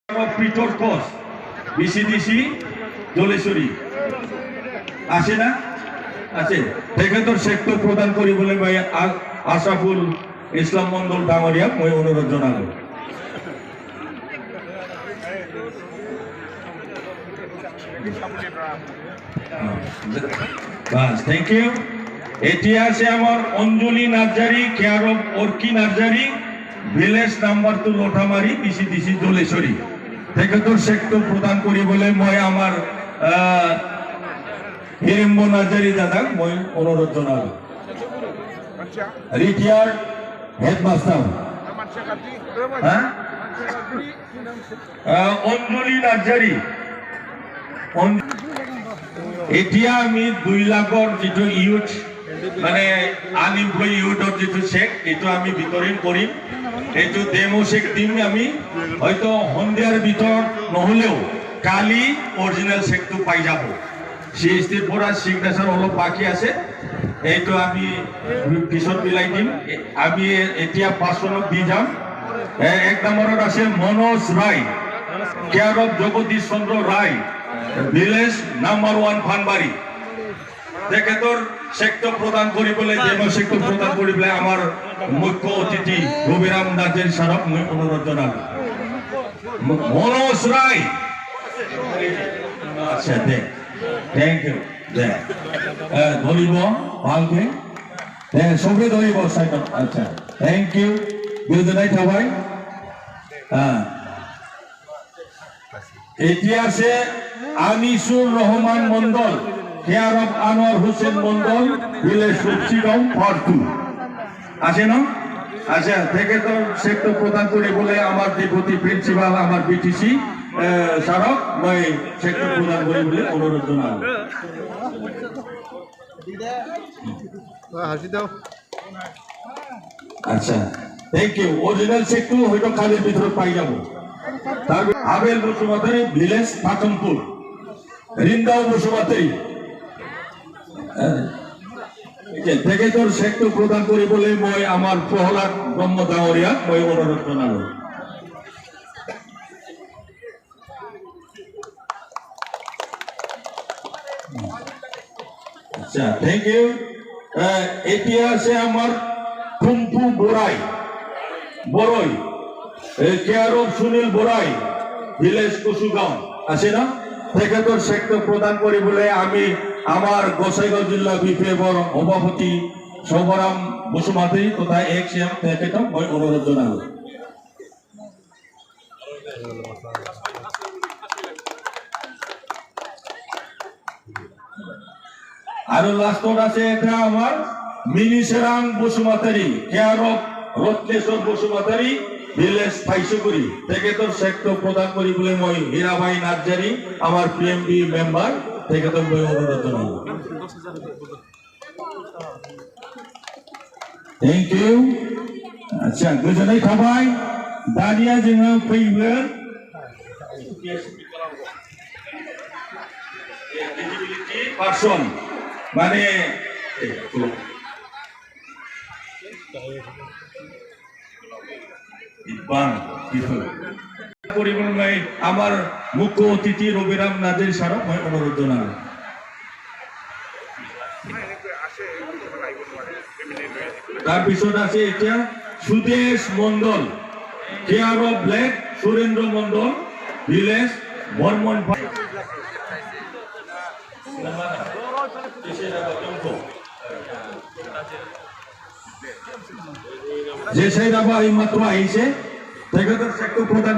Peter coach বিসিডিসি Jaleshwari আছে না আছে তেখেতৰ সেক্টৰ প্ৰদান কৰিবলৈ মই আশাফুল ইছলাম মণ্ডল ডাঙৰীয়াক মই অনুৰোধ জনালোঁ। বাস থ্যাংক ইউ। এতিয়া আছে আমার Anjali Narzary care of Orki Narzary village number 2 Lotamari VCDC Jaleswari তেখেতৰ সেক্টৰ প্ৰদান কৰিবলৈ মই আমাৰ হিৰেম্ব নাৰ্জাৰী দাদাক মই অনুৰোধ জনালোঁ। রিটায়ার্ড হেডমাস্টার অঞ্জলি নার্জারি এতিয়া আমি 2 লাখৰ যেটো ইউথ মানে আনএমপ্লয় ইউথৰ যেটো চেক এটো আমি বিতৰণ কৰিম। এটো ডেমো চেক দিম আমি হয়তো সন্ধিয়াৰ ভিতৰত নহলেও কালি অৰিজিনাল চেকটো পাই যাব। সিএসটিৰ পৰা সিগনেচাৰ অলপ বাকি আছে এইটো আমি পিছত মিলাই দিম। আমি এতিয়া 5 জনক দি যাম। এক নম্বৰত আছে Manoj Roy care of Jagadish Chandra Roy village number 1 Phanbari তেখেতৰ সেক্টৰ প্ৰদান কৰিবলৈ ডেমো সেক্টৰ প্ৰদান কৰিবলৈ আমাৰ মুখ্য অতিথি ৰবিৰাম নাৰ্জাৰী ছাৰক মই অনুৰোধ জনালোঁ। মনোজ ৰায় আচ্ছা দে থ্যাংক ইউ দে ধৰিব ভালকে দে সবে ধৰিব সাইডত আচ্ছা থ্যাংক ইউ বিজনাই থাবাই। এতিয়া আছে Anisur Rahman Mandal care of Anowar Hossain Mandal village Suchiram ফরটু আছে না আচ্ছা তেখেতৰ সেক্টৰ প্ৰদান কৰিবলৈ আমাৰ ডেপুটি প্ৰিন্সিপাল আমাৰ বিটিসি ছাৰক মই সেক্টৰ প্ৰদান কৰিবলৈ অনুৰোধ জনালোঁ। আচ্ছা থ্যাংক ইউ। অরিজিনাল চেকটো হয়তো কালিৰ ভিতৰত পাই যাব। আবেল বসুমতারি ভিলেজ পাটনপুর রিন্দাও বসুমতারি তেখেতৰ সেক্টৰ প্ৰদান কৰিবলৈ মই আমাৰ প্ৰহ্লাদ ব্ৰহ্ম ডাঙৰীয়াক মই অনুৰোধ জনালোঁ। আচ্ছা থ্যাংক ইউ। এতিয়া আছে আমাৰ কুম্পু বড়াই কেয়ার অফ সুনীল বড়াই ভিলেজ কুসুগাঁও আছে না তেখেতৰ সেক্টৰ প্ৰদান কৰিবলৈ আমি আমাৰ গোসাইগাঁও জিলা বিপিএফৰ সভাপতি সৌবৰাম বসুমতাৰী তথা এক্সএম তেখেতক মই অনুৰোধ জনালোঁ। আৰু লাষ্টত আছে এটা আমাৰ Minicherang Basumatary care of Ratneswar Basumatary village Phaisuguri তেখেতৰ সেক্টৰ প্ৰদান কৰিবলৈ মই হীৰাবাই নাৰ্জাৰী আমাৰ পিএমবি মেম্বাৰ তেখেতক মই অনুৰোধ জনালোঁ। Thank you. আচ্ছা गोजोननाय थाबाय। दानिया जोङो फैगोन एलिजिबिलिटी पार्सन माने আমার মুখ্য অতিথি রবিরাম নার্জাৰী ছাৰক মই অনুৰোধ জনালোঁ। তাৰপিছত আছে এতিয়া সুদেশ মণ্ডল কেয়ার অফ ব্লেক সুরেন্দ্র মণ্ডল ভিলেজ বর্মন যে সেইরাবা এই মাত্র আহিছে তেখেতৰ সেক্টৰ প্ৰদান